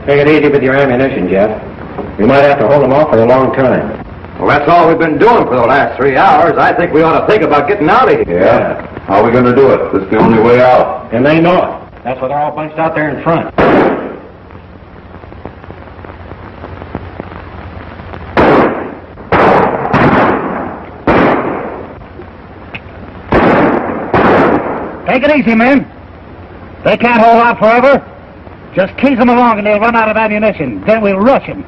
Take it easy with your ammunition, Jeff. We might have to hold them off for a long time. Well, that's all we've been doing for the last 3 hours. I think we ought to think about getting out of here. Yeah. How are we going to do it? This is the only way out. And they know it. That's why they're all bunched out there in front. Take it easy, men. They can't hold out forever. Just tease them along and they'll run out of ammunition. Then we'll rush them.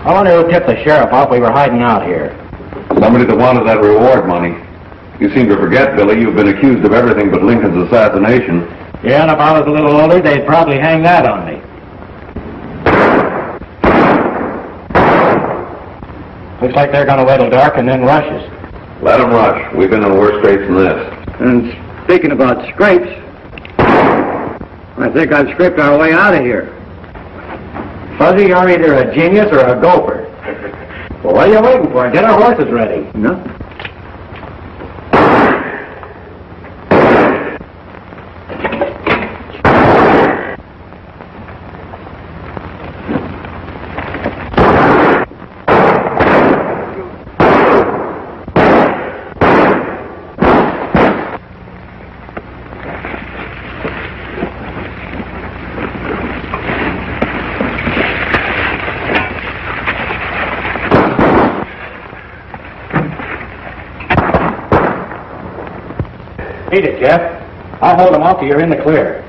I wonder who tipped the sheriff off we were hiding out here. Somebody that wanted that reward money. You seem to forget, Billy, you've been accused of everything but Lincoln's assassination. Yeah, and if I was a little older, they'd probably hang that on me. Looks like they're going to wait till dark and then rush us. Let them rush. We've been in worse scrapes than this. And speaking about scrapes, I think I've scraped our way out of here. Fuzzy, you're either a genius or a gopher. Well, what are you waiting for? Get our horses ready. No? Beat it, Jeff. I'll hold them off till you're in the clear.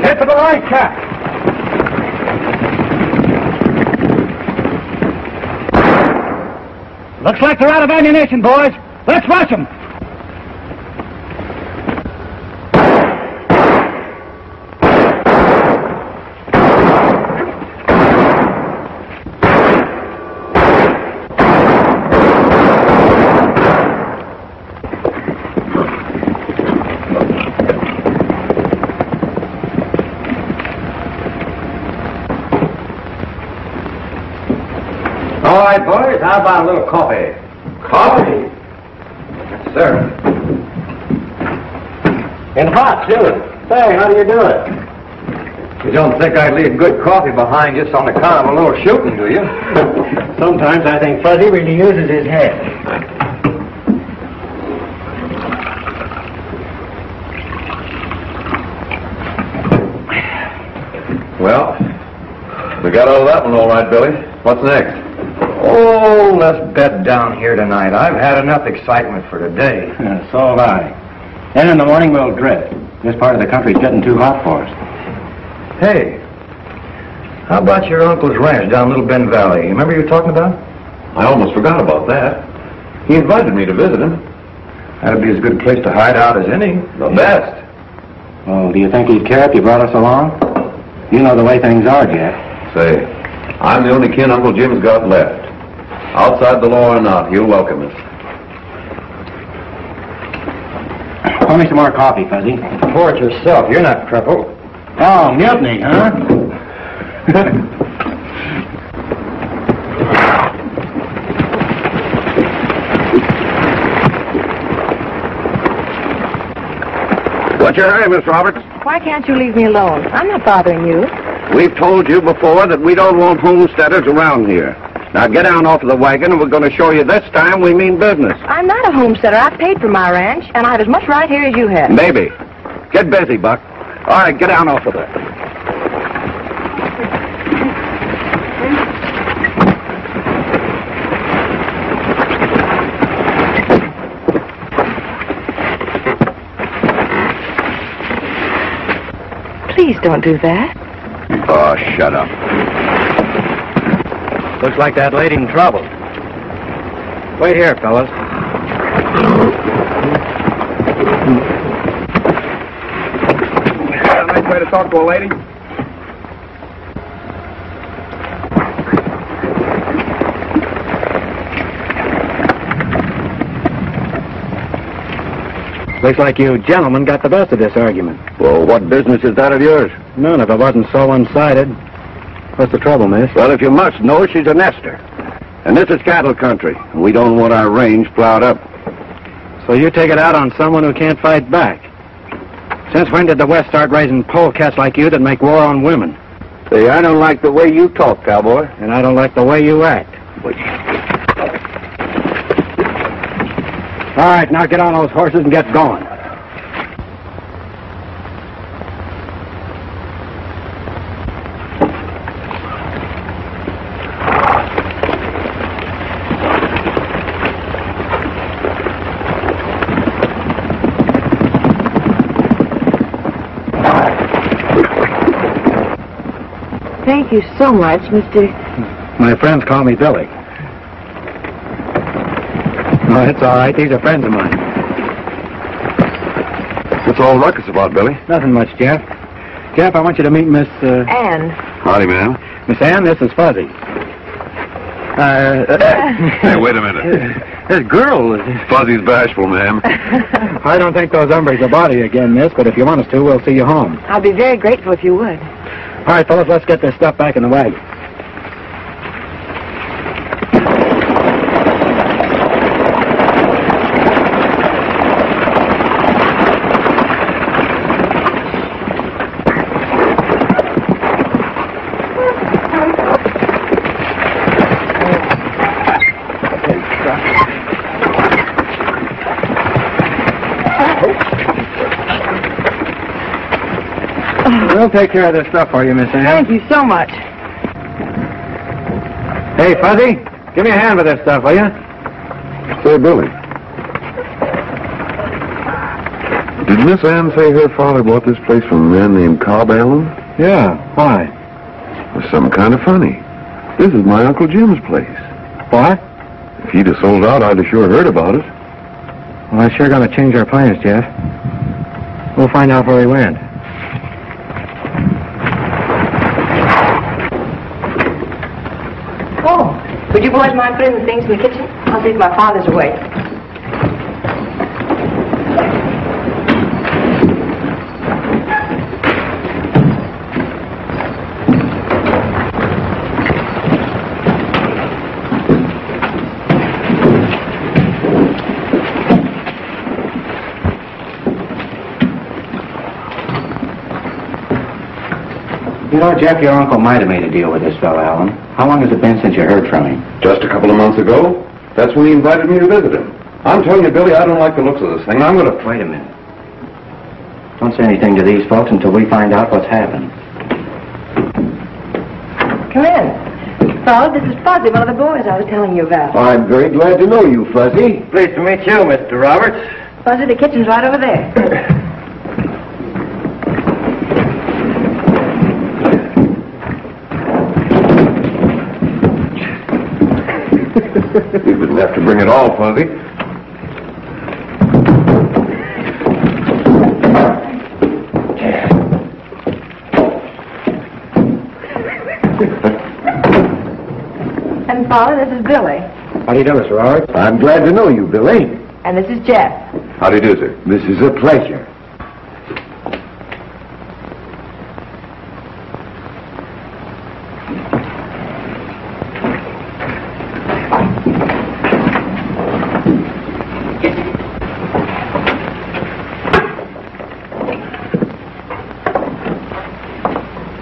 Get to the right, Cap. Looks like they're out of ammunition, boys. Let's rush them. All right, boys, how about a little coffee? Coffee? Yes, sir. And hot, too. Say, how do you do it? You don't think I'd leave good coffee behind just on account of a little shooting, do you? Sometimes I think Fuzzy really uses his head. Well, we got all of that one all right, Billy. What's next? Oh, let's bed down here tonight. I've had enough excitement for today. Yeah, so have I. Then in the morning we'll drift. This part of the country's getting too hot for us. Hey, how about your uncle's ranch down Little Bend Valley? You remember you were talking about? I almost forgot about that. He invited me to visit him. That'd be as good a place to hide out as any. The best. Well, do you think he'd care if you brought us along? You know the way things are, Jeff. Say, I'm the only kin Uncle Jim's got left. Outside the law or not, he'll welcome us. Pour me some more coffee, Fuzzy. Pour it yourself. You're not crippled. Oh, mutiny, huh? What's your hurry, Miss Roberts? Why can't you leave me alone? I'm not bothering you. We've told you before that we don't want homesteaders around here. Now get down off of the wagon, and we're going to show you this time we mean business. I'm not a homesteader. I paid for my ranch, and I have as much right here as you have. Maybe. Get busy, Buck. All right, get down off of there. Please don't do that. Oh, shut up. Looks like that lady's in trouble. Wait here, fellas. A nice way to talk to a lady. Looks like you gentlemen got the best of this argument. Well, what business is that of yours? None if it wasn't so one-sided. What's the trouble, miss? Well, if you must know, she's a nester. And this is cattle country. And we don't want our range plowed up. So you take it out on someone who can't fight back. Since when did the West start raising polecats like you that make war on women? See, I don't like the way you talk, cowboy. And I don't like the way you act. All right, now get on those horses and get going. Thank you so much, Mr. My friends call me Billy. Oh, it's all right. These are friends of mine. What's all the ruckus about, Billy? Nothing much, Jeff. Jeff, I want you to meet Miss, Anne. Howdy, ma'am. Miss Ann, this is Fuzzy. Hey, wait a minute. This girl is... Fuzzy's bashful, ma'am. I don't think those hombres will bother you again, miss, but if you want us to, we'll see you home. I'd be very grateful if you would. All right, fellas, let's get this stuff back in the wagon. We'll take care of this stuff for you, Miss Ann. Thank you so much. Hey, Fuzzy, give me a hand with this stuff, will you? Say, Billy. Did Miss Ann say her father bought this place from a man named Cobb Allen? Yeah, why? It's some kind of funny. This is my Uncle Jim's place. What? If he'd have sold out, I'd have sure heard about it. Well, that's sure going to change our plans, Jeff. We'll find out where he went. Oh, would you boys mind putting the things in the kitchen? I'll see if my father's awake. You know, Jeff, your uncle might have made a deal with this fellow, Allen. How long has it been since you heard from him? Just a couple of months ago. That's when he invited me to visit him. I'm telling you, Billy, I don't like the looks of this thing. I'm going to... Wait a minute. Don't say anything to these folks until we find out what's happened. Come in. Fellow, this is Fuzzy, one of the boys I was telling you about. I'm very glad to know you, Fuzzy. Pleased to meet you, Mr. Roberts. Fuzzy, the kitchen's right over there. You didn't have to bring it all, Fuzzy. And Father, this is Billy. How do you do, Mr. Roberts? I'm glad to know you, Billy. And this is Jeff. How do you do, sir? This is a pleasure.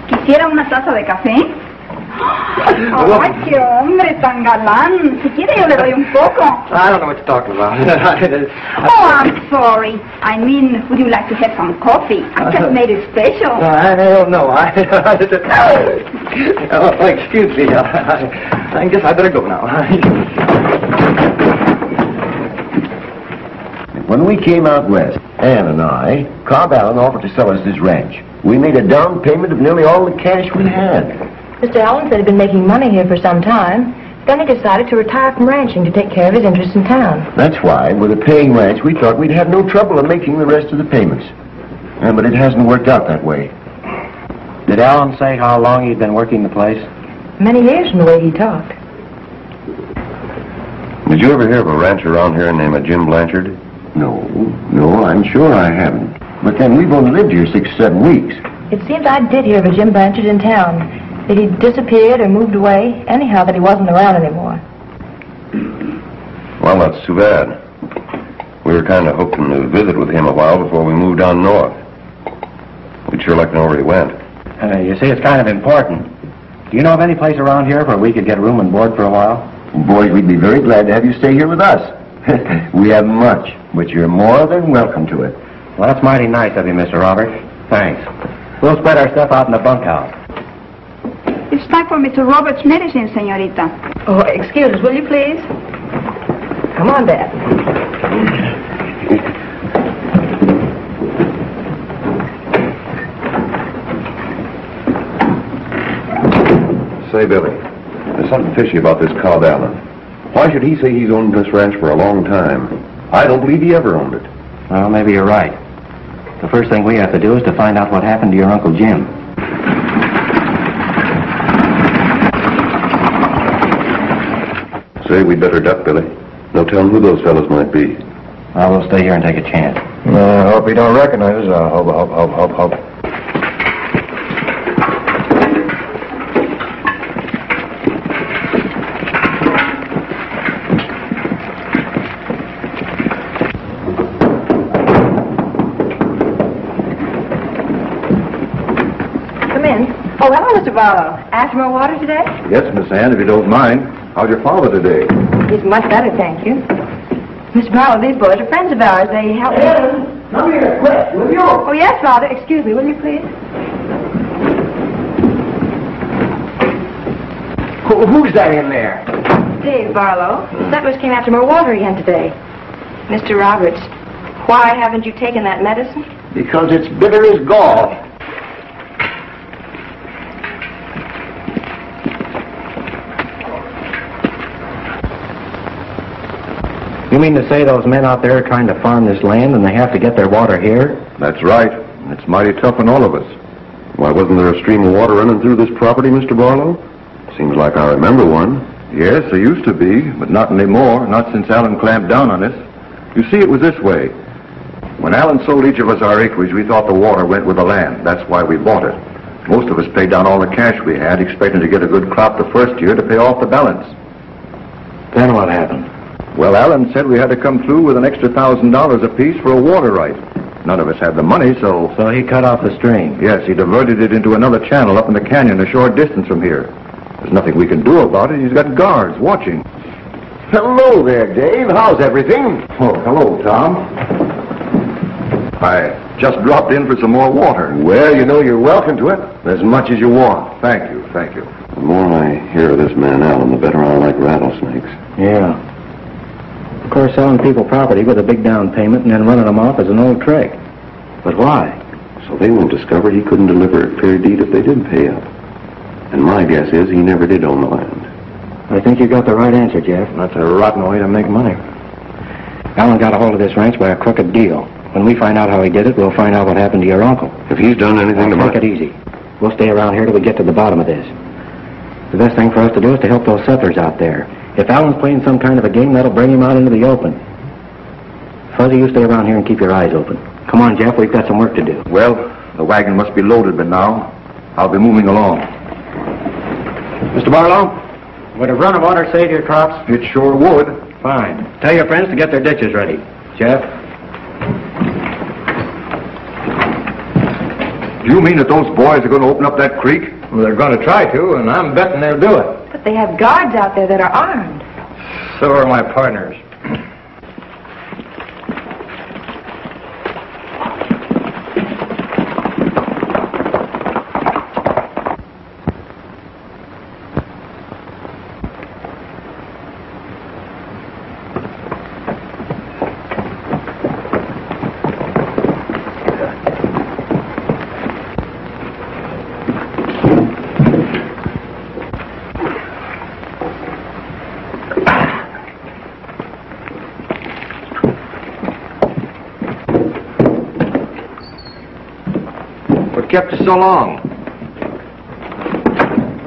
¿Quisiera una taza de café? Ay, qué hombre tan galán. Si quiere, yo le doy un poco. I don't know what you're talking about. Oh, I'm sorry. I mean, would you like to have some coffee? I just made it special. I don't know. Excuse me. I guess I better go now. When we came out west, Ann and I, Cobb Allen offered to sell us his ranch. We made a down payment of nearly all the cash we had. Mr. Allen said he'd been making money here for some time. Then he decided to retire from ranching to take care of his interests in town. That's why, with a paying ranch, we thought we'd have no trouble in making the rest of the payments. But it hasn't worked out that way. Did Allen say how long he'd been working the place? Many years from the way he talked. Did you ever hear of a rancher around here named Jim Blanchard? No, I'm sure I haven't. But then we've only lived here 6 or 7 weeks. It seems I did hear of a Jim Blanchard in town. That he'd disappeared or moved away. Anyhow, that he wasn't around anymore. Well, that's too bad. We were kind of hoping to visit with him a while before we moved on north. We'd sure like to know where he went. You see, it's kind of important. Do you know of any place around here where we could get room and board for a while? Boys, we'd be very glad to have you stay here with us. We have much, but you're more than welcome to it. Well, that's mighty nice of you, Mr. Roberts. Thanks. We'll spread our stuff out in the bunkhouse. It's time for Mr. Roberts' medicine, señorita. Oh, excuse us, will you please? Come on, Dad. Say, Billy, there's something fishy about this Cobb Allen. Why should he say he's owned this ranch for a long time? I don't believe he ever owned it. Well, maybe you're right. The first thing we have to do is to find out what happened to your Uncle Jim. Say, we'd better duck, Billy. No telling who those fellows might be. I will stay here and take a chance. I hope he don't recognize us. Hope. Oh, hello, Mr. Barlow. After more water today? Yes, Miss Ann, if you don't mind. How's your father today? He's much better, thank you. Mr. Barlow, these boys are friends of ours. They help me. Come here, quick, will you? Oh, yes, Father. Excuse me, will you, please? Who's that in there? Dave Barlow. The settlers came after more water again today. Mr. Roberts, why haven't you taken that medicine? Because it's bitter as gall. You mean to say those men out there are trying to farm this land and they have to get their water here? That's right. It's mighty tough on all of us. Why, wasn't there a stream of water running through this property, Mr. Barlow? Seems like I remember one. Yes, there used to be, but not anymore, not since Allen clamped down on us. You see, it was this way. When Allen sold each of us our acreage, we thought the water went with the land. That's why we bought it. Most of us paid down all the cash we had, expecting to get a good crop the first year to pay off the balance. Then what happened? Well, Allen said we had to come through with an extra $1,000 apiece for a water right. None of us had the money, so... So he cut off the stream? Yes, he diverted it into another channel up in the canyon a short distance from here. There's nothing we can do about it. He's got guards watching. Hello there, Dave. How's everything? Oh, hello, Tom. I just dropped in for some more water. Well, you know you're welcome to it. As much as you want. Thank you, thank you. The more I hear of this man Allen, the better I like rattlesnakes. Yeah. Of course, selling people property with a big down payment and then running them off is an old trick. But why? So they won't discover he couldn't deliver a fair deed if they did pay up. And my guess is he never did own the land. I think you got the right answer, Jeff. That's a rotten way to make money. Allen got a hold of this ranch by a crooked deal. When we find out how he did it, we'll find out what happened to your uncle. If he's done anything to Take it easy. We'll stay around here till we get to the bottom of this. The best thing for us to do is to help those settlers out there. If Allen's playing some kind of a game, that'll bring him out into the open. Fuzzy, you stay around here and keep your eyes open. Come on, Jeff, we've got some work to do. Well, the wagon must be loaded by now. I'll be moving along. Mr. Barlow, would a run of water save your crops? It sure would. Fine. Tell your friends to get their ditches ready. Jeff? Do you mean that those boys are going to open up that creek? Well, they're going to try to, and I'm betting they'll do it. they have guards out there that are armed. So are my partners. What kept you so long?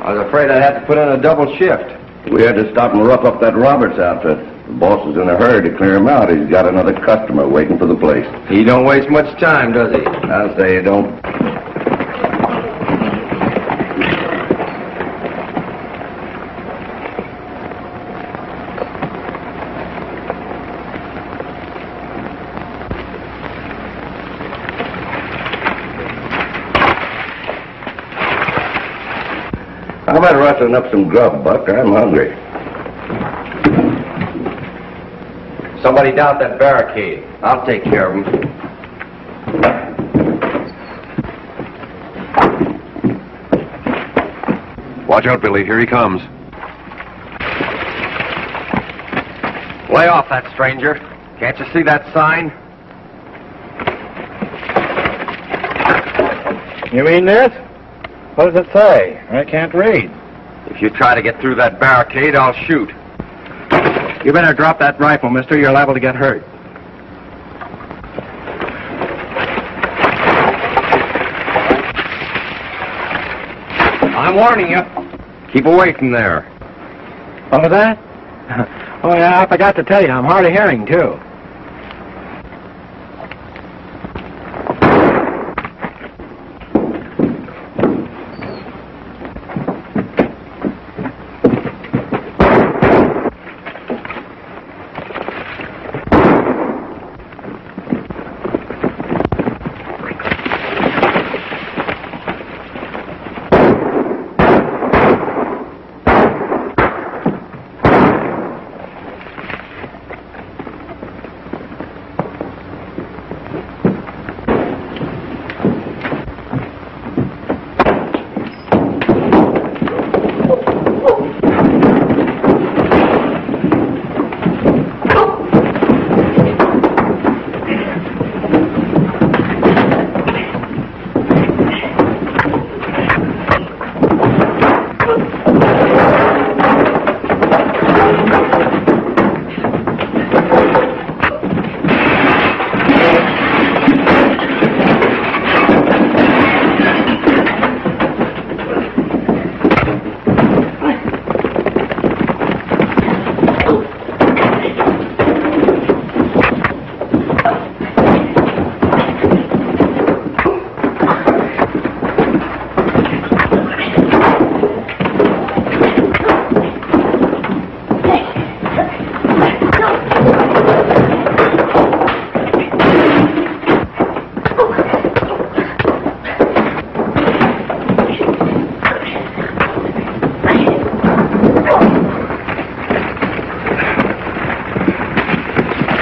I was afraid I'd have to put in a double shift. We had to stop and rough up that Roberts outfit. The boss is in a hurry to clear him out. He's got another customer waiting for the place. He don't waste much time, does he? I'll say he don't. How about rustling up some grub, Buck? I'm hungry. Somebody down that barricade. I'll take care of him. Watch out, Billy. Here he comes. Lay off that stranger. Can't you see that sign? You mean this? What does it say? I can't read. If you try to get through that barricade, I'll shoot. You better drop that rifle, mister. You're liable to get hurt. I'm warning you. Keep away from there. What was that? Oh, yeah, I forgot to tell you. I'm hard of hearing, too.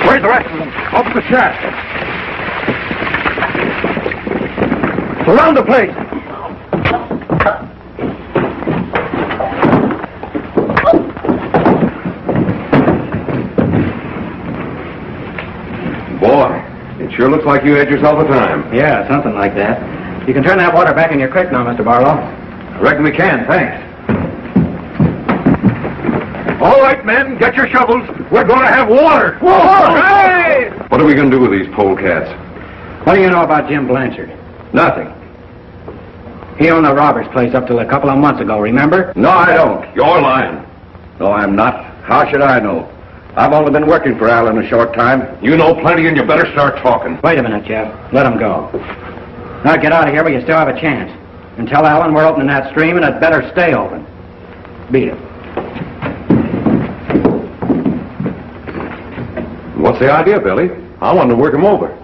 Where's the rest of them? Open the shaft. Surround the place. Boy, it sure looks like you had yourself a time. Yeah, something like that. You can turn that water back in your creek now, Mr. Barlow. I reckon we can, thanks. All right, men, get your shovels. We're going to have water. Water! Hey! What are we going to do with these polecats? What do you know about Jim Blanchard? Nothing. He owned the Roberts place up till a couple of months ago, remember? No, I don't. You're lying. No, I'm not. How should I know? I've only been working for Allen a short time. You know plenty, and you better start talking. Wait a minute, Jeff. Let him go. Now get out of here, but you still have a chance. And tell Allen we're opening that stream, and it better stay open. Beat it. What's the idea, Billy? I want to work him over.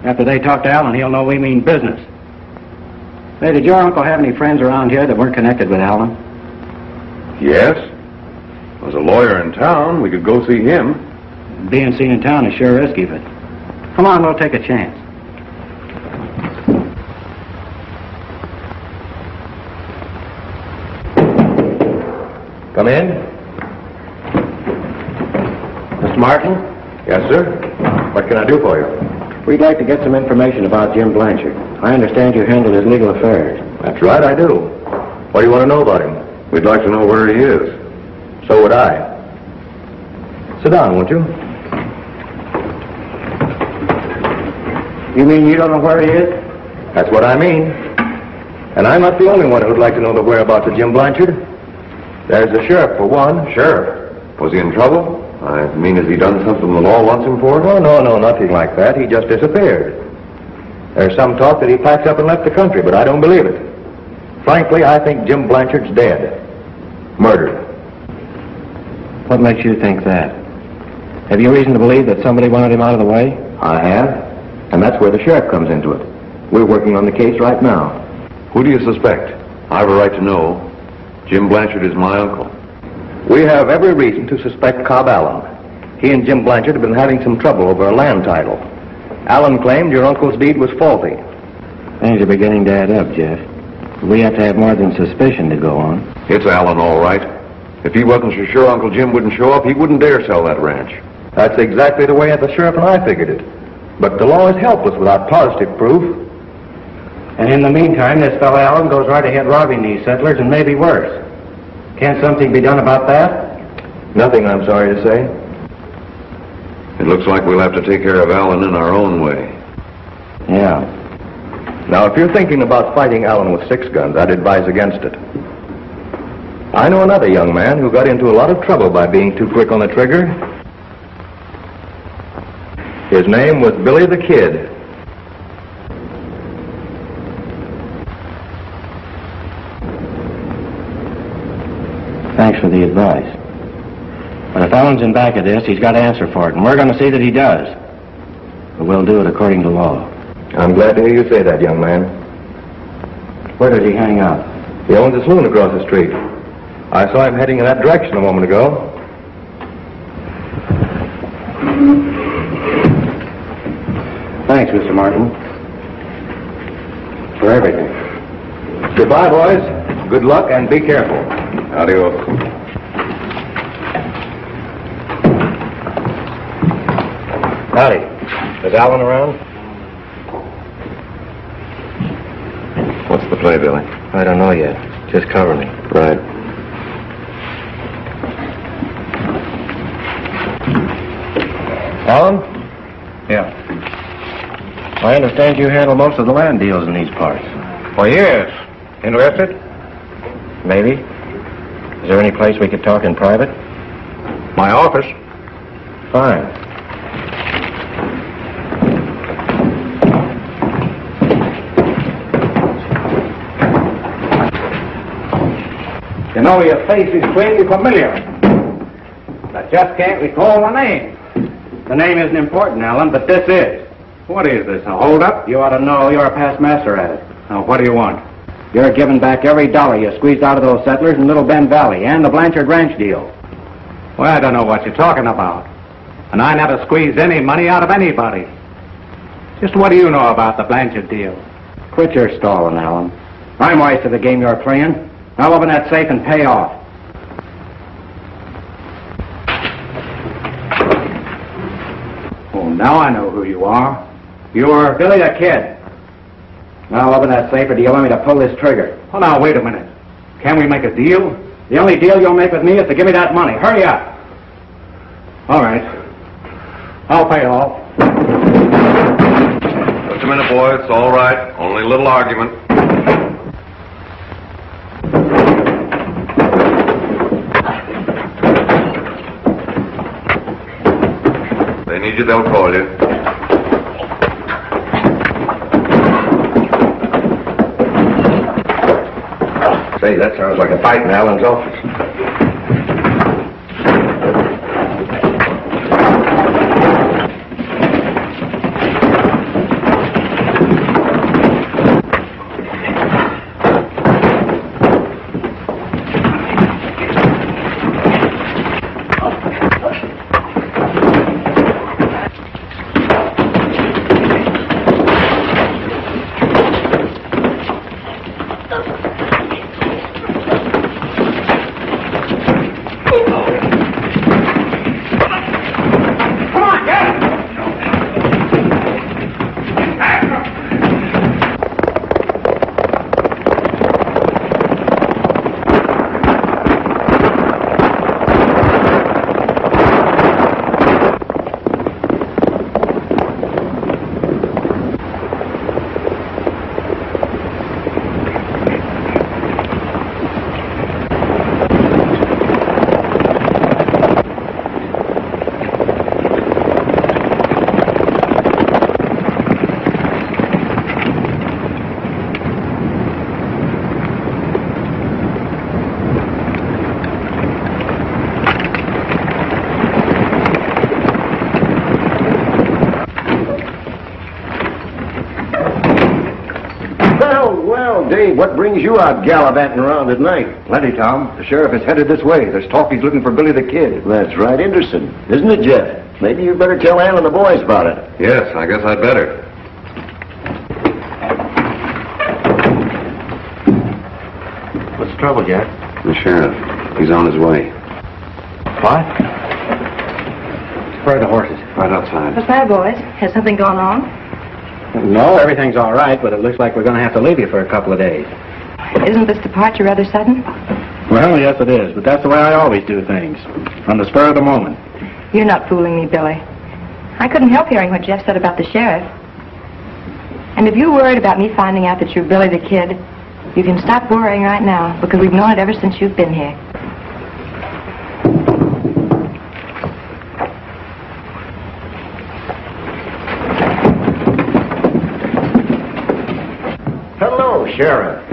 After they talk to Allen, he'll know we mean business. Hey, did your uncle have any friends around here that weren't connected with Allen? Yes, a lawyer in town, we could go see him. Being seen in town is sure risky, but come on, we'll take a chance. Come in. Mr. Martin? Yes, sir? What can I do for you? We'd like to get some information about Jim Blanchard. I understand you handle his legal affairs. That's right, I do. What do you want to know about him? We'd like to know where he is. So would I. Sit down, won't you? You mean you don't know where he is? That's what I mean. And I'm not the only one who'd like to know the whereabouts of Jim Blanchard. There's the sheriff, for one. Sheriff? Was he in trouble? I mean, has he done something the law wants him for? Oh, no, nothing like that. He just disappeared. There's some talk that he packed up and left the country, but I don't believe it. Frankly, I think Jim Blanchard's dead. Murdered. What makes you think that? Have you reason to believe that somebody wanted him out of the way? I have. And that's where the sheriff comes into it. We're working on the case right now. Who do you suspect? I have a right to know. Jim Blanchard is my uncle. We have every reason to suspect Cobb Allen. He and Jim Blanchard have been having some trouble over a land title. Allen claimed your uncle's deed was faulty. Things are beginning to add up, Jeff. We have to have more than suspicion to go on. It's Allen, all right. If he wasn't so sure Uncle Jim wouldn't show up, he wouldn't dare sell that ranch. That's exactly the way the sheriff and I figured it. But the law is helpless without positive proof. And in the meantime, this fellow Allen goes right ahead robbing these settlers, and maybe worse. Can't something be done about that? Nothing, I'm sorry to say. It looks like we'll have to take care of Allen in our own way. Yeah. Now, if you're thinking about fighting Allen with 6 guns, I'd advise against it. I know another young man who got into a lot of trouble by being too quick on the trigger. His name was Billy the Kid. Thanks for the advice. But if Allen's in back of this, he's got to answer for it, and we're going to see that he does. But we'll do it according to law. I'm glad to hear you say that, young man. Where did he hang out? He owns a saloon across the street. I saw him heading in that direction a moment ago. Thanks, Mr. Martin. For everything. Goodbye, boys. Good luck and be careful. Adios. Howdy. Is Allen around? What's the play, Billy? I don't know yet. Just cover me. Right. Allen? Yeah. I understand you handle most of the land deals in these parts. For years. Interested? Maybe. Is there any place we could talk in private? My office. Fine. You know, your face is strangely familiar. I just can't recall the name. The name isn't important, Allen, but this is. What is this, a hold-up? You ought to know you're a past master at it. Now, what do you want? You're giving back every dollar you squeezed out of those settlers in Little Bend Valley and the Blanchard Ranch deal. Well, I don't know what you're talking about. And I never squeezed any money out of anybody. Just what do you know about the Blanchard deal? Quit your stalling, Allen. I'm wise to the game you're playing. Now open that safe and pay off. Oh, now I know who you are. You're Billy the Kid. Now open that safe, or do you want me to pull this trigger? Oh, now, wait a minute. Can we make a deal? The only deal you'll make with me is to give me that money. Hurry up. All right. I'll pay off. Just a minute, boy. It's all right. Only a little argument. They need you, they'll call you. Say, that sounds like a fight in Allen's office. Well, Dave, what brings you out gallivanting around at night? Plenty, Tom. The sheriff is headed this way. There's talk he's looking for Billy the Kid. That's right, interesting. Isn't it, Jeff? Maybe you better tell Al and the boys about it. Yes, I guess I'd better. What's the trouble, Jack? The sheriff. He's on his way. What? Where are the horses? Right outside. What's the matter, boys? Has something gone on? No, everything's all right, but it looks like we're going to have to leave you for a couple of days. Isn't this departure rather sudden? Well, yes, it is, but that's the way I always do things. On the spur of the moment. You're not fooling me, Billy. I couldn't help hearing what Jeff said about the sheriff. And if you're worried about me finding out that you're Billy the Kid, you can stop worrying right now, because we've known it ever since you've been here. Hello, Sheriff.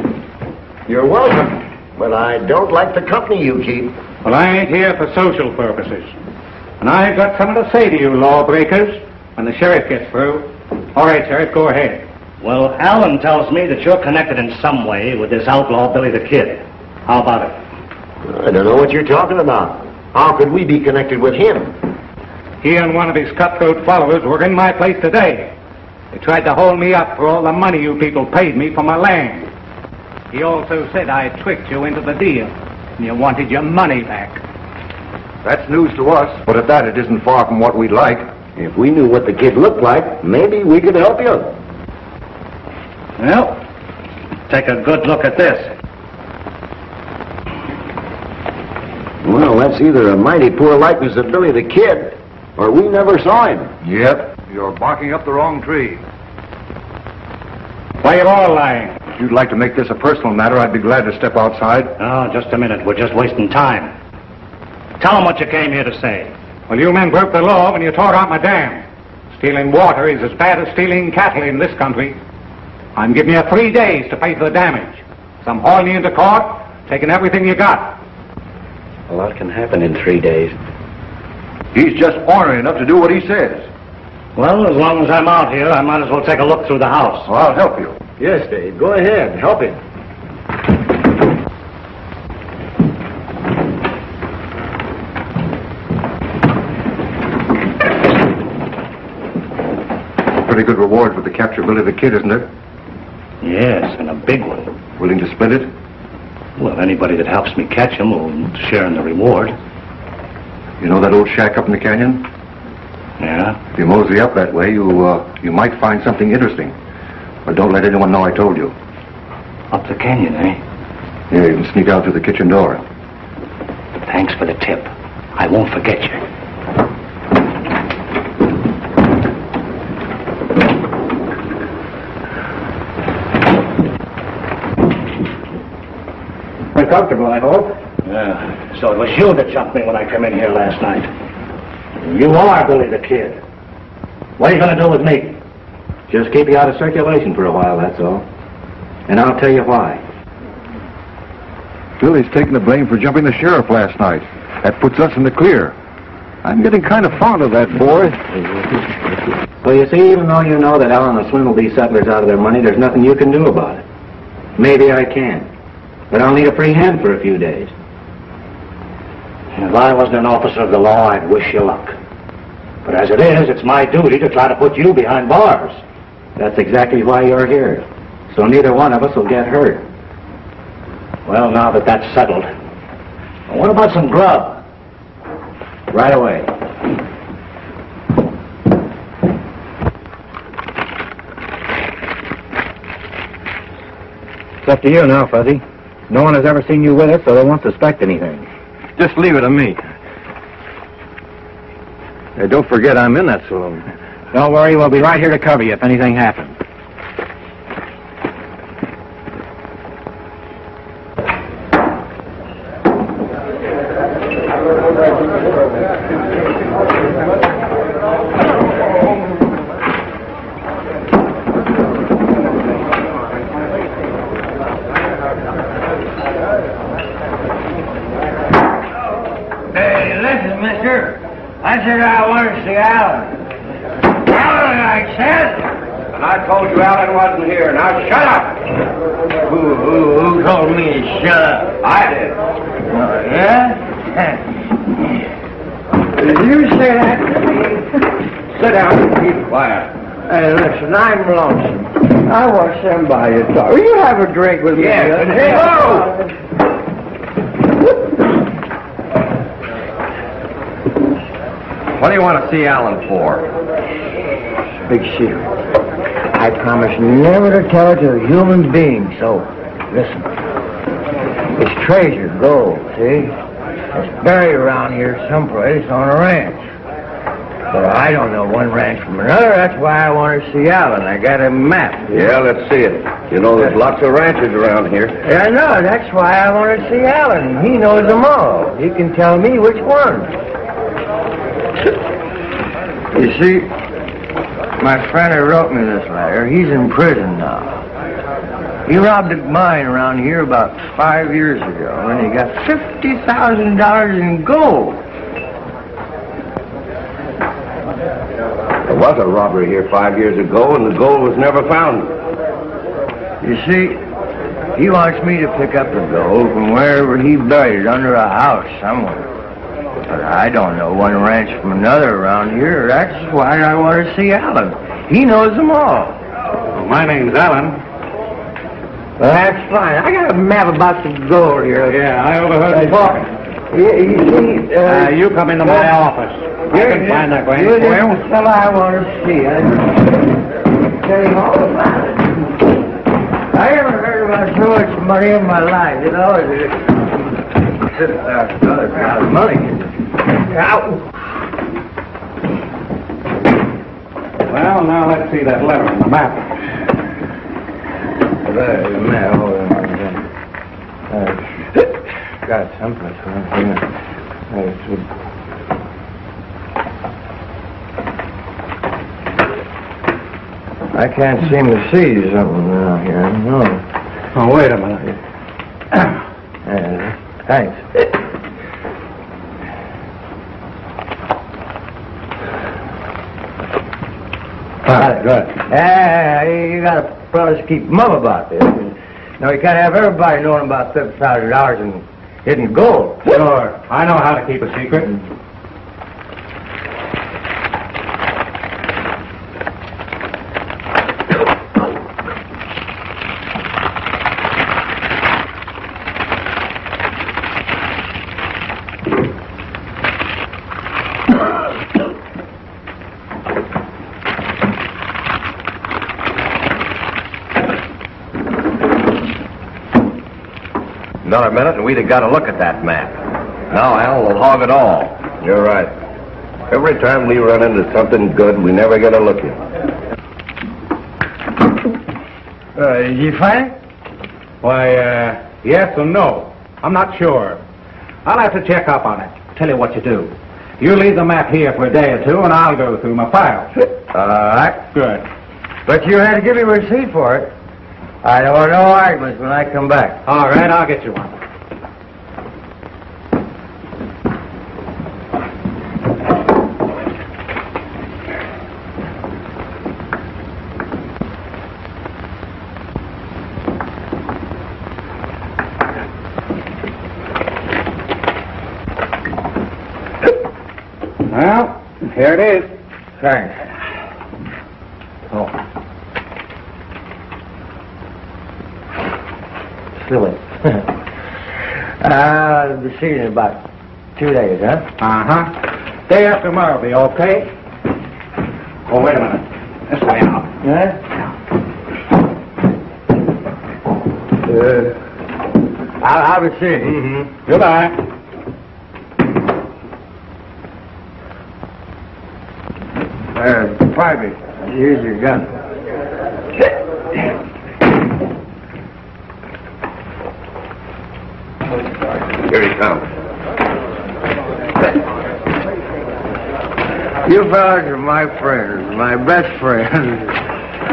You're welcome, but I don't like the company you keep. Well, I ain't here for social purposes. And I've got something to say to you lawbreakers when the sheriff gets through. All right, Sheriff, go ahead. Well, Alan tells me that you're connected in some way with this outlaw Billy the Kid. How about it? I don't know what you're talking about. How could we be connected with him? He and one of his cutthroat followers were in my place today. They tried to hold me up for all the money you people paid me for my land. He also said I tricked you into the deal, and you wanted your money back. That's news to us, but at that, it isn't far from what we'd like. If we knew what the kid looked like, maybe we could help you. Well, take a good look at this. Well, that's either a mighty poor likeness of Billy the Kid, or we never saw him. Yep, you're barking up the wrong tree. Why, you're all lying. If you'd like to make this a personal matter, I'd be glad to step outside. Oh, just a minute. We're just wasting time. Tell them what you came here to say. Well, you men broke the law when you tore out my dam. Stealing water is as bad as stealing cattle in this country. I'm giving you 3 days to pay for the damage. So I'm hauling you into court, taking everything you got. A lot can happen in 3 days. He's just ornery enough to do what he says. Well, as long as I'm out here, I might as well take a look through the house. Well, I'll help you. Yes, Dave. Go ahead. Help him. Pretty good reward for the capture of Billy the Kid, isn't it? Yes, and a big one. Willing to split it? Well, anybody that helps me catch him will share in the reward. You know that old shack up in the canyon? Yeah? If you mosey up that way, you might find something interesting. But don't let anyone know I told you. Up the canyon, eh? Yeah, you can sneak out through the kitchen door. Thanks for the tip. I won't forget you. We're comfortable, I hope. Yeah. So it was you that jumped me when I came in here last night. You are Billy the Kid. What are you going to do with me? Just keep you out of circulation for a while, that's all. And I'll tell you why. Billy's taking the blame for jumping the sheriff last night. That puts us in the clear. I'm getting kind of fond of that boy. Well, you see, even though you know that Alan will swindle these settlers out of their money, there's nothing you can do about it. Maybe I can. But I'll need a free hand for a few days. If I wasn't an officer of the law, I'd wish you luck. But as it is, it's my duty to try to put you behind bars. That's exactly why you're here. So neither one of us will get hurt. Well, now that that's settled, what about some grub? Right away. It's up to you now, Fuzzy. No one has ever seen you with us, so they won't suspect anything. Just leave it to me. Hey, don't forget I'm in that saloon. Don't worry, we'll be right here to cover you if anything happens. Hey, listen, mister. I said I want to see Alan. Alan, I said. I told you Alan wasn't here. Now shut up! Who told me to shut up? I did. Oh, yeah? Did you say that to me? Sit down and keep quiet. Hey, listen, I'm lonesome. I want somebody to talk. Will you have a drink with me? Yes. Hello! What do you want to see Alan for? Big secret. I promise never to tell it to a human being, so listen. It's treasure, gold, see? It's buried around here someplace on a ranch. But I don't know one ranch from another. That's why I want to see Alan. I got a map. Yeah, let's see it. You know, there's lots of ranches around here. Yeah, I know. That's why I want to see Alan. He knows them all. He can tell me which one. You see, my friend who wrote me this letter, he's in prison now. He robbed a mine around here about 5 years ago, and he got $50,000 in gold. There was a robbery here 5 years ago, and the gold was never found. You see, he wants me to pick up the gold from wherever he buried it, under a house somewhere. But I don't know one ranch from another around here. That's why I want to see Alan. He knows them all. Well, my name's Alan. Well, that's fine. I got a map about the gold here. Yeah, I overheard you talking. You see, You come into my office. I can find that way. You're the fellow I want to see. I tell you all about it. I haven't heard about so much money in my life. You know, it's $50,000 money. Ow. Well, now let's see that letter on the map. There's the map. Hold on. Got someplace around here. I can't seem to see something around here. No. Oh, wait a minute. Thanks. Good. You gotta fellas keep mum about this. Now, you can't have everybody knowing about $50,000 in hidden gold. Sure. I know how to keep a secret. Another minute, and we'd have got a look at that map. Now Alan will hog it all. You're right. Every time we run into something good, we never get a look at it. Did you find it? Why, yes and no. I'm not sure. I'll have to check up on it. Tell you what you do. You leave the map here for a day or two, and I'll go through my files. All right. Good. But you had to give me a receipt for it. I don't want no arguments when I come back. All right, I'll get you one. Well, here it is. Thanks. Oh. Silly. I'll be seeing you in about 2 days, huh? Uh-huh. Day after tomorrow will be okay. Oh, wait a minute. This way out. Huh? I'll be seeing you. Mm-hmm. Goodbye. Private, here's your gun. Here he comes. You fellas are my friends, my best friends.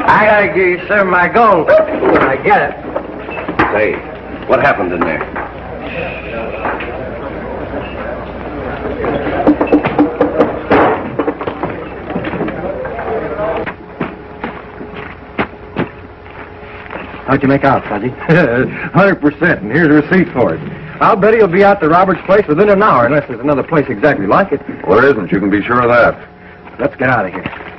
I gotta give you some of my gold when I get it. Say, what happened in there? How'd you make out, Fuzzy? 100%, and here's a receipt for it. I'll bet he'll be out to Robert's place within an hour, unless there's another place exactly like it. Well, there isn't. You can be sure of that. Let's get out of here.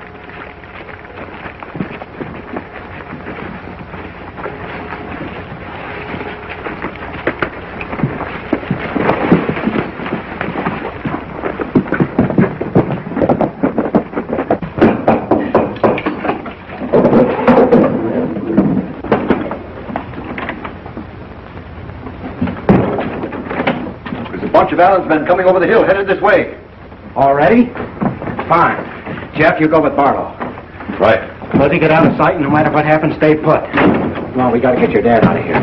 Bunch of Allen's men coming over the hill, headed this way. Already? Fine. Jeff, you go with Barlow. Right. Fuzzy, get out of sight, and no matter what happens, stay put. Come on, we gotta get your dad out of here.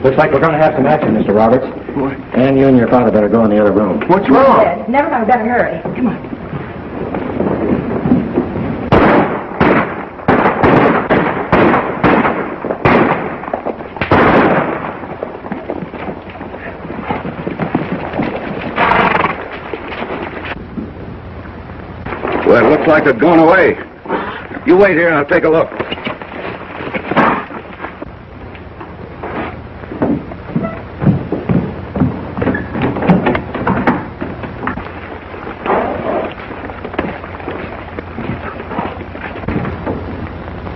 Looks like we're gonna have some action, Mr. Roberts. What? And you and your father better go in the other room. What's wrong? Yes, never mind, better hurry. Come on. Well, it looks like they've gone away. You wait here and I'll take a look.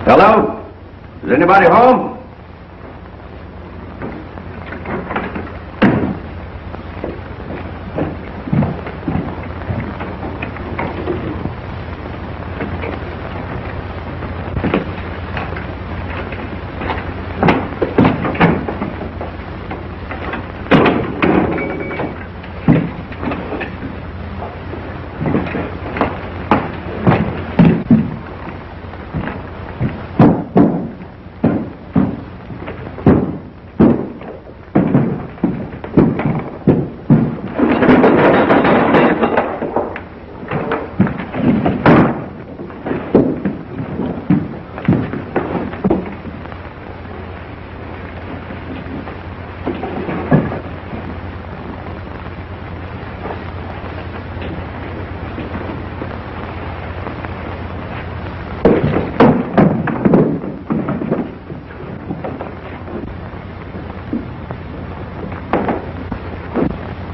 Hello? Is anybody home?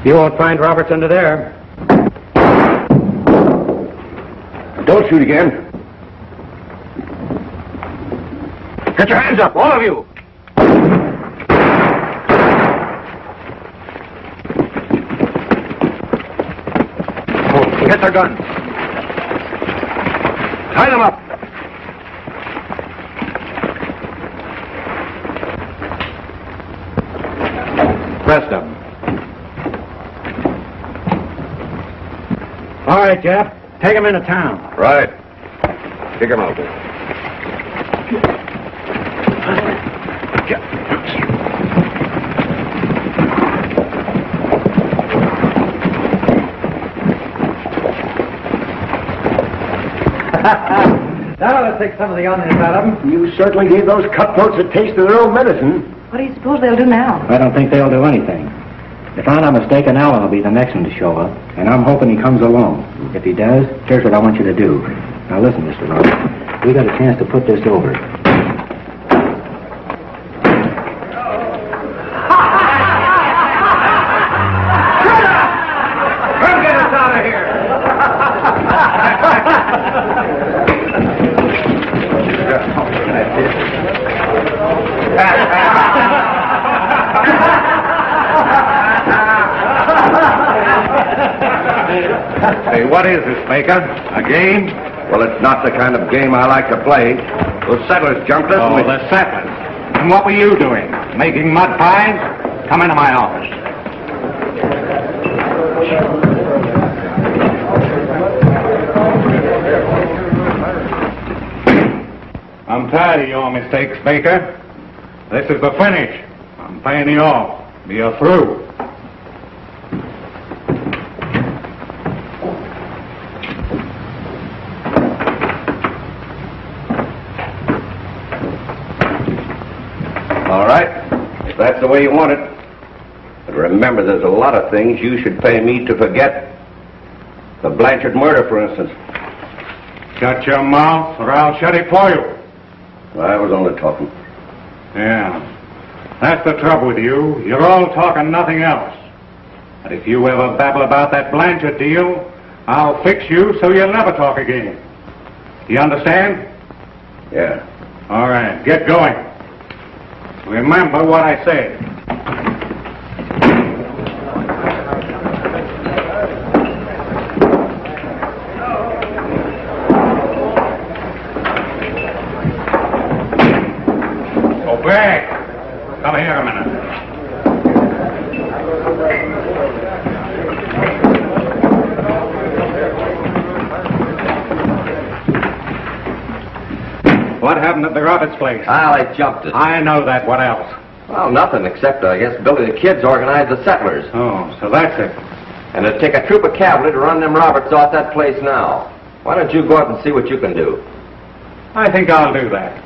You won't find Roberts under there. Don't shoot again. Get your hands up, all of you. Oh, get their guns. Tie them up. Rest of them. All right, Jeff. Take him into town. Right. Kick him out. That ought to take some of the onions out of them. You certainly gave those cutthroats a taste of their own medicine. What do you suppose they'll do now? I don't think they'll do anything. If I'm not mistaken, Allen will be the next one to show up, and I'm hoping he comes alone. If he does, here's what I want you to do. Now listen, Mr. Roberts, we got a chance to put this over. Come get us out of here! Hey, what is this, Baker? A game? Well, it's not the kind of game I like to play. Those settlers jumped us. Oh, the settlers. And what were you doing? Making mud pies? Come into my office. I'm tired of your mistakes, Baker. This is the finish. I'm paying you off. You're through. All right, if that's the way you want it. But remember, there's a lot of things you should pay me to forget. The Blanchard murder, for instance. Shut your mouth, or I'll shut it for you. I was only talking. Yeah. That's the trouble with you. You're all talk and nothing else. But if you ever babble about that Blanchard deal, I'll fix you so you'll never talk again. You understand? Yeah. All right, get going. Remember what I said. Oh, Greg, come here a minute. What happened at the Roberts place? Ah, they jumped it. I know that. What else? Well, nothing except, I guess, Billy the Kid's organized the settlers. Oh, so that's it. And it'd take a troop of cavalry to run them Roberts off that place now. Why don't you go up and see what you can do? I think I'll do that.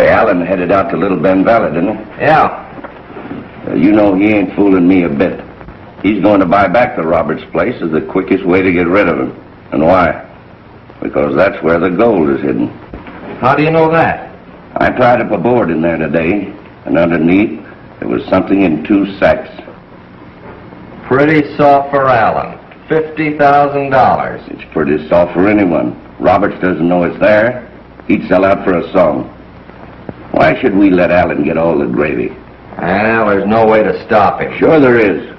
Allen headed out to Little Bend Valley, didn't he? Yeah. You know he ain't fooling me a bit. He's going to buy back the Roberts place as the quickest way to get rid of him. And why? Because that's where the gold is hidden. How do you know that? I pried up a board in there today, and underneath there was something in 2 sacks. Pretty soft for Allen. $50,000. It's pretty soft for anyone. Roberts doesn't know it's there. He'd sell out for a song. Why should we let Allen get all the gravy? Well, there's no way to stop him. Sure there is.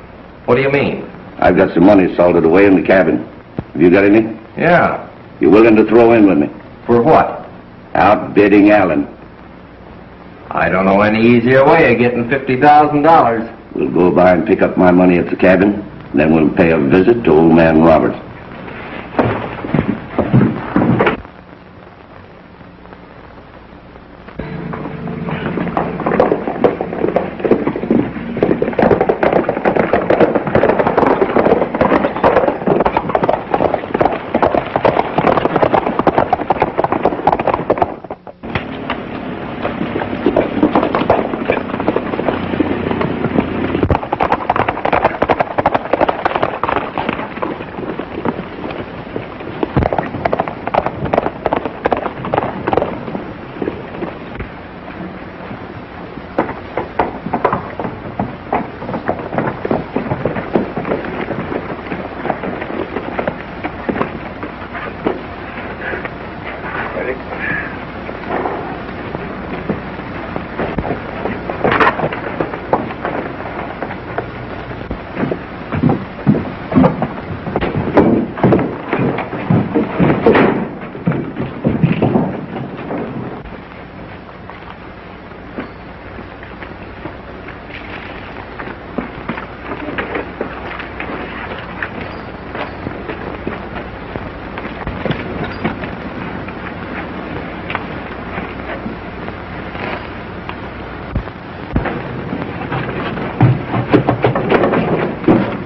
What do you mean? I've got some money salted away in the cabin. Have you got any? Yeah. You willing to throw in with me? For what? Outbidding Allen. I don't know any easier way of getting $50,000. We'll go by and pick up my money at the cabin, and then we'll pay a visit to old man Roberts.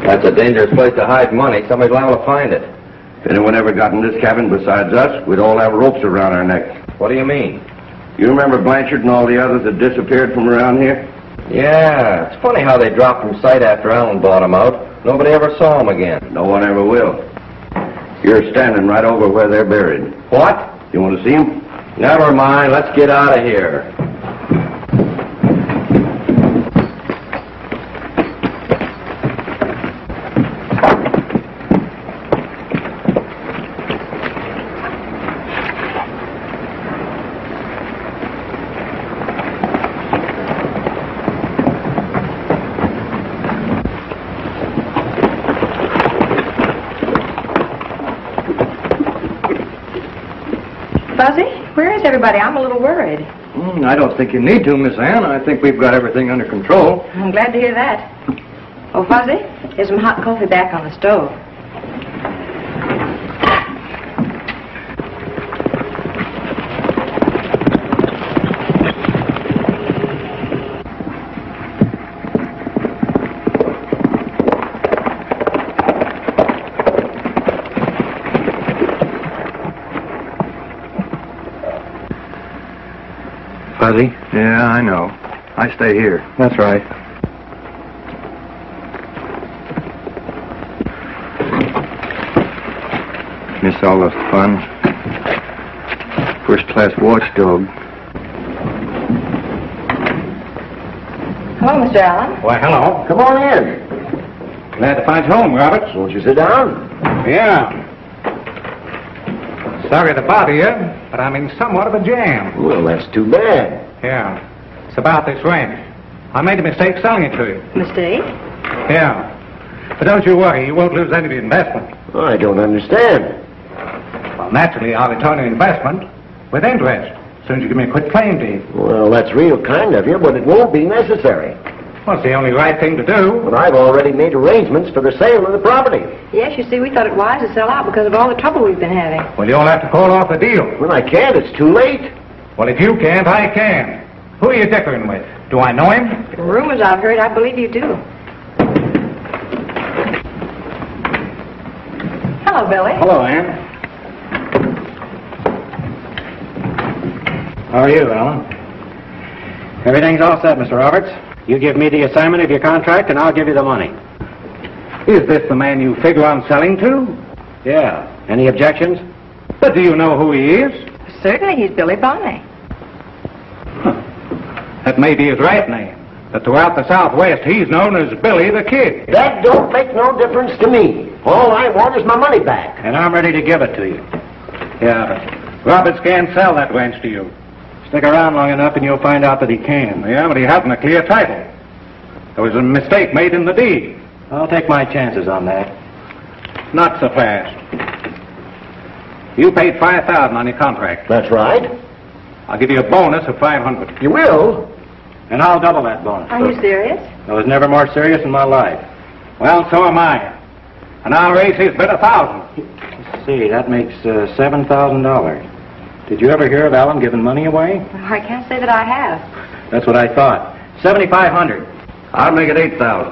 That's a dangerous place to hide money. Somebody's liable to find it. If anyone ever got in this cabin besides us, we'd all have ropes around our necks. What do you mean? You remember Blanchard and all the others that disappeared from around here? Yeah, it's funny how they dropped from sight after Allen bought them out. Nobody ever saw them again. No one ever will. You're standing right over where they're buried. What? You want to see them? Never mind. Let's get out of here. Fuzzy, where is everybody? I'm a little worried. I don't think you need to, Miss Ann. I think we've got everything under control. I'm glad to hear that. Oh, Fuzzy, here's some hot coffee back on the stove. Fuzzy. Yeah, I know. I stay here. That's right. Miss all the fun. First-class watchdog. Hello, Mr. Allen. Why, hello. Come on in. Glad to find you home, Roberts. Won't you sit down? Yeah. Sorry to bother you, but I'm in somewhat of a jam. Well, that's too bad. Yeah. It's about this ranch. I made a mistake selling it to you. Mistake? Yeah. But don't you worry, you won't lose any of your investment. I don't understand. Well, naturally, I'll return your investment with interest as soon as you give me a quick claim deed. Well, that's real kind of you, but it won't be necessary. Well, it's the only right thing to do. But I've already made arrangements for the sale of the property. Yes, you see, we thought it wise to sell out because of all the trouble we've been having. Well, you'll have to call off the deal. Well, I can't. It's too late. Well, if you can't, I can. Who are you dickering with? Do I know him? From rumors I've heard, I believe you do. Hello, Billy. Hello, Ann. How are you, Alan? Everything's all set, Mr. Roberts. You give me the assignment of your contract, and I'll give you the money. Is this the man you figure on selling to? Yeah. Any objections? But do you know who he is? Certainly, he's Billy Bonney. That may be his right name. But throughout the Southwest, he's known as Billy the Kid. That don't make no difference to me. All I want is my money back. And I'm ready to give it to you. Yeah, but Roberts can't sell that ranch to you. Stick around long enough and you'll find out that he can. Yeah, but he hasn't a clear title. There was a mistake made in the deed. I'll take my chances on that. Not so fast. You paid $5,000 on your contract. That's right. I'll give you a bonus of $500. You will? And I'll double that bonus. Are you serious? I was never more serious in my life. Well, so am I. And I'll raise his bid 1,000. Let's see, that makes $7,000. Did you ever hear of Alan giving money away? I can't say that I have. That's what I thought. $7,500. I'll make it 8,000.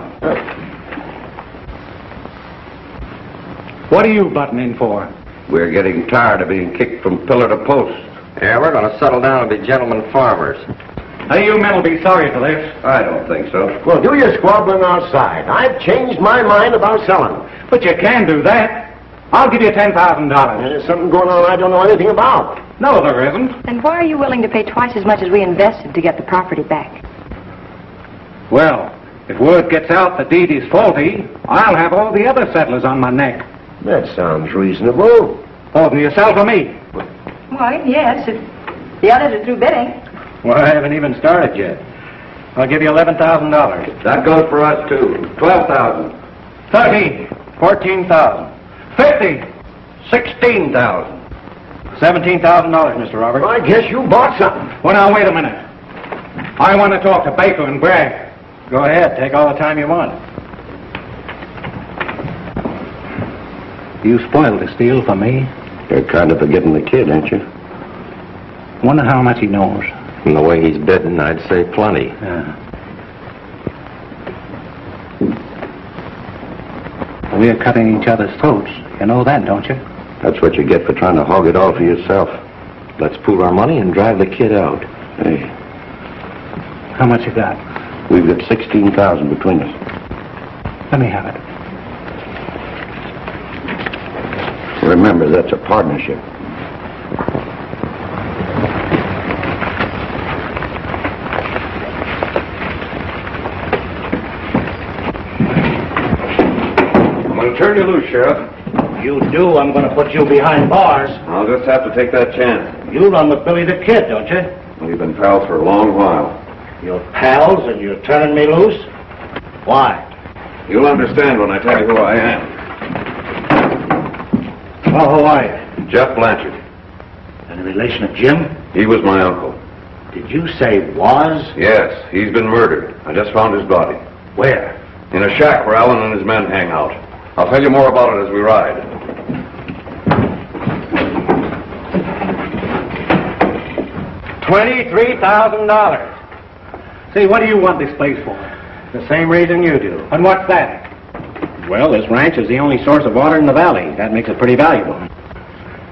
What are you butting in for? We're getting tired of being kicked from pillar to post. Yeah, we're going to settle down and be gentlemen farmers. Now, you men will be sorry for this. I don't think so. Well, do your squabbling outside. I've changed my mind about selling. But you can do that. I'll give you $10,000. There's something going on I don't know anything about. No, there isn't. Then why are you willing to pay twice as much as we invested to get the property back? Well, if word gets out the deed is faulty, I'll have all the other settlers on my neck. That sounds reasonable. Faulty yourself or me? Well, yes, if the others are through bidding. Well, I haven't even started yet. I'll give you $11,000. That goes for us, too. 12,000. 13. 14,000. 50. 16,000. $17,000, Mr. Roberts. Well, I guess you bought something. Well, now, wait a minute. I want to talk to Baker and Bragg. Go ahead. Take all the time you want. You spoiled this deal for me. You're kind of forgetting the kid, ain't you? Wonder how much he knows. From the way he's bidding, I'd say plenty. Yeah. We're cutting each other's throats. You know that, don't you? That's what you get for trying to hog it all for yourself. Let's pool our money and drive the kid out. Hey, How much you got? we've got $16,000 between us. Let me have it. Remember, that's a partnership. I'm going to turn you loose, Sheriff. You do, I'm going to put you behind bars. I'll just have to take that chance. You run with Billy the Kid, don't you? We've been pals for a long while. You're pals and you're turning me loose? Why? You'll understand when I tell you who I am. Well, who are you? Jeff Blanchard. Any relation of Jim? He was my uncle. Did you say was? Yes, he's been murdered. I just found his body. Where? In a shack where Alan and his men hang out. I'll tell you more about it as we ride. $23,000. See, what do you want this place for? The same reason you do. And what's that? Well, this ranch is the only source of water in the valley. That makes it pretty valuable.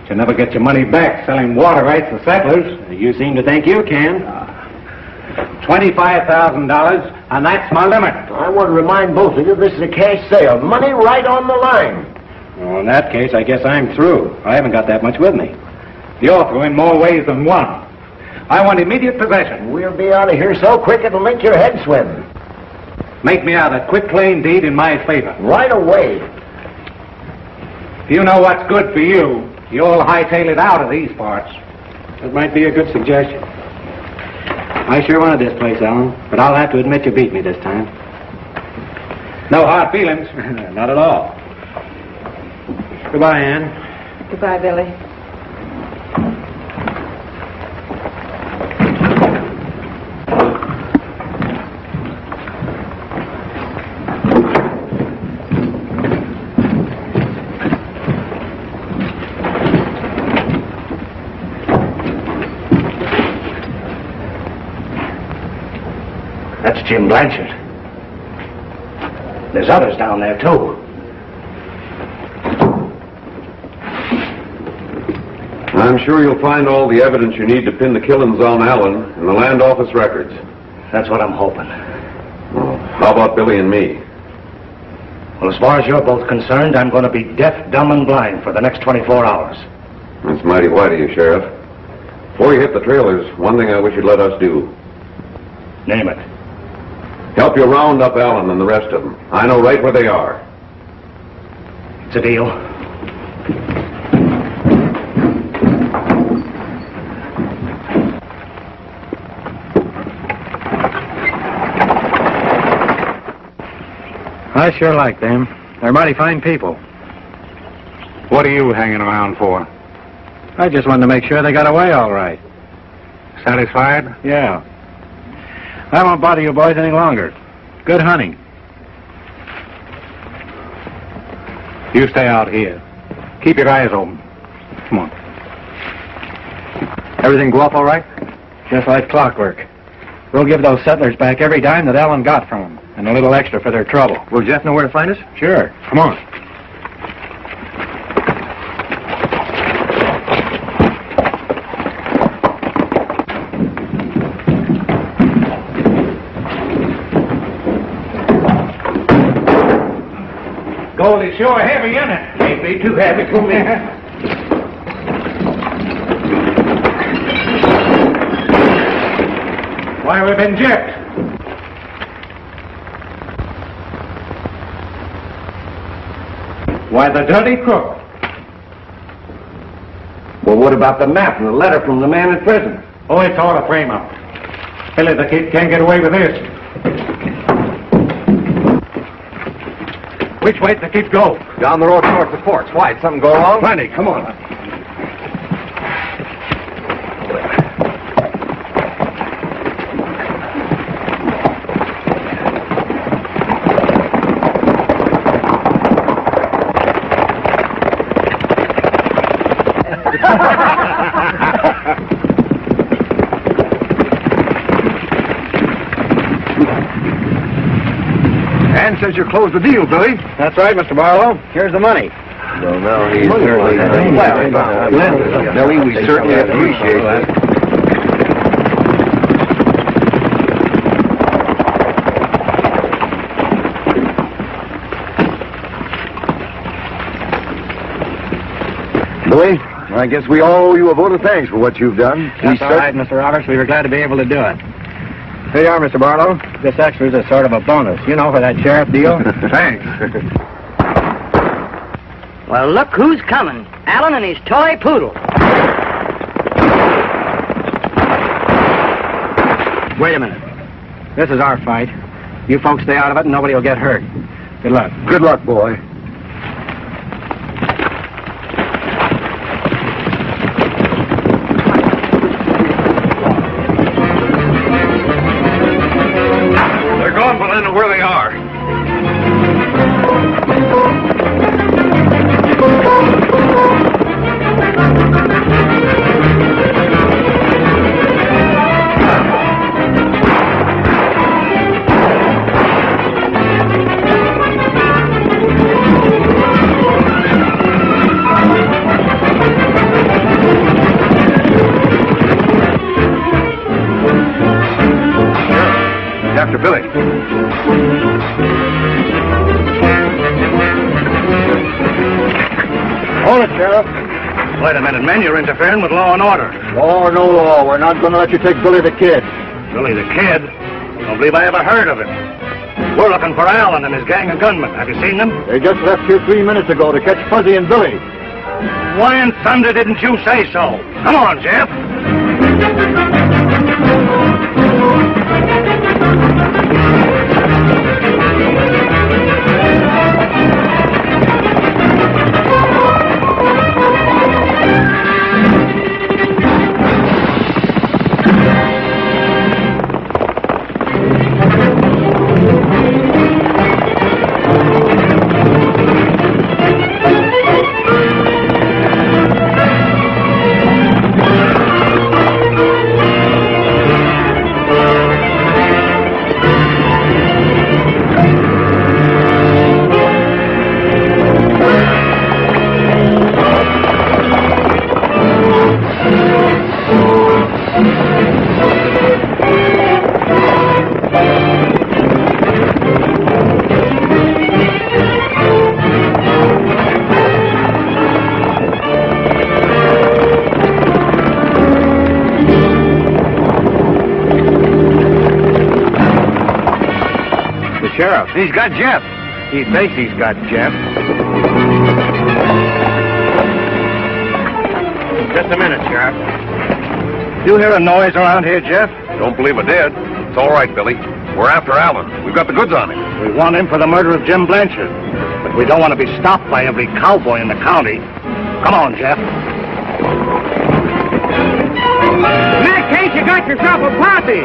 You never get your money back selling water rights to settlers. You seem to think you can. $25,000, and that's my limit. I want to remind both of you this is a cash sale. Money right on the line. Well, in that case, I guess I'm through. I haven't got that much with me. You're through in more ways than one. I want immediate possession. We'll be out of here so quick it'll make your head swim. Make me out a quick claim deed in my favor. Right away. If you know what's good for you, you'll hightail it out of these parts. That might be a good suggestion. I sure wanted this place, Alan, but I'll have to admit you beat me this time. No hard feelings. Not at all. Goodbye, Ann. Goodbye, Billy. That's Jim Blanchard. There's others down there, too. I'm sure you'll find all the evidence you need to pin the killings on Allen in the land office records. That's what I'm hoping. Well, how about Billy and me? Well, as far as you're both concerned, I'm going to be deaf, dumb, and blind for the next 24 hours. That's mighty white of you, Sheriff. Before you hit the trailers, one thing I wish you'd let us do. Name it. Help you round up Allen and the rest of them. I know right where they are. It's a deal. I sure like them. They're mighty fine people. What are you hanging around for? I just wanted to make sure they got away all right. Satisfied? Yeah. I won't bother you boys any longer. Good hunting. You stay out here. Keep your eyes open. Come on. Everything go off all right? Just like clockwork. We'll give those settlers back every dime that Allen got from them, and a little extra for their trouble. Will Jeff know where to find us? Sure. Come on. Gold is sure heavy, isn't it? Can't be too heavy for me. Why, we've been gypped. Why, the dirty crook. Well, what about the map and the letter from the man in prison? Oh, it's all a frame-up. Billy the Kid can't get away with this. Which way'd the Kid go? Down the road towards the forts. Why, did something go wrong? Plenty, come on. Ann says you closed the deal, Billy. That's right, Mr. Barlow. Here's the money. Well, now he's certainly... Billy, we certainly appreciate that. Billy, I guess we all owe you a vote of thanks for what you've done. That's all right, Mr. Roberts. We were glad to be able to do it. Here you are, Mr. Barlow. This extra is a sort of a bonus, you know, for that sheriff deal. Thanks. Well, look who's coming. Allen and his toy poodle. Wait a minute. This is our fight. You folks stay out of it and nobody will get hurt. Good luck. Good luck, boy. They're gone, but I know where they are. Hold it, Sheriff. Wait a minute, men. You're interfering with law and order. Law or no law, we're not going to let you take Billy the Kid. Billy the Kid? Don't believe I ever heard of him. We're looking for Allen and his gang of gunmen. Have you seen them? They just left here 3 minutes ago to catch Fuzzy and Billy. Why in thunder didn't you say so? Come on, Jeff. He's got Jeff. He thinks he's got Jeff. Just a minute, Sheriff. You hear a noise around here, Jeff? Don't believe I did. It's all right, Billy. We're after Allen. We've got the goods on him. We want him for the murder of Jim Blanchard. But we don't want to be stopped by every cowboy in the county. Come on, Jeff. In that case, you got yourself a posse.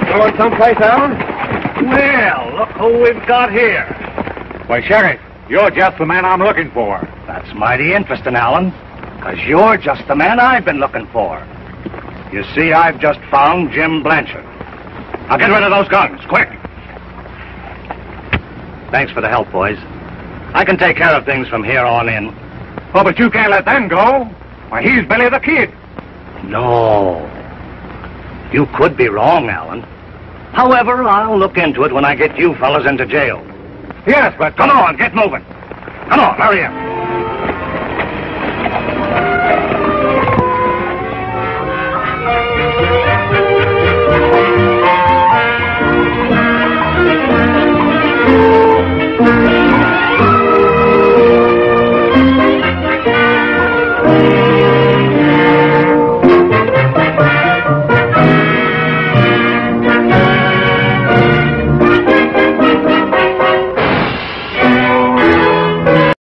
Going someplace, Allen? Well, look who we've got here. Why, Sheriff, you're just the man I'm looking for. That's mighty interesting, Allen, because you're just the man I've been looking for. You see, I've just found Jim Blanchard. Now get rid of those guns, quick. Thanks for the help, boys. I can take care of things from here on in. Oh, but you can't let them go. Why, he's Billy the Kid. No. You could be wrong, Allen. However, I'll look into it when I get you fellas into jail. Yes, but... Come on, get moving. Come on, hurry up.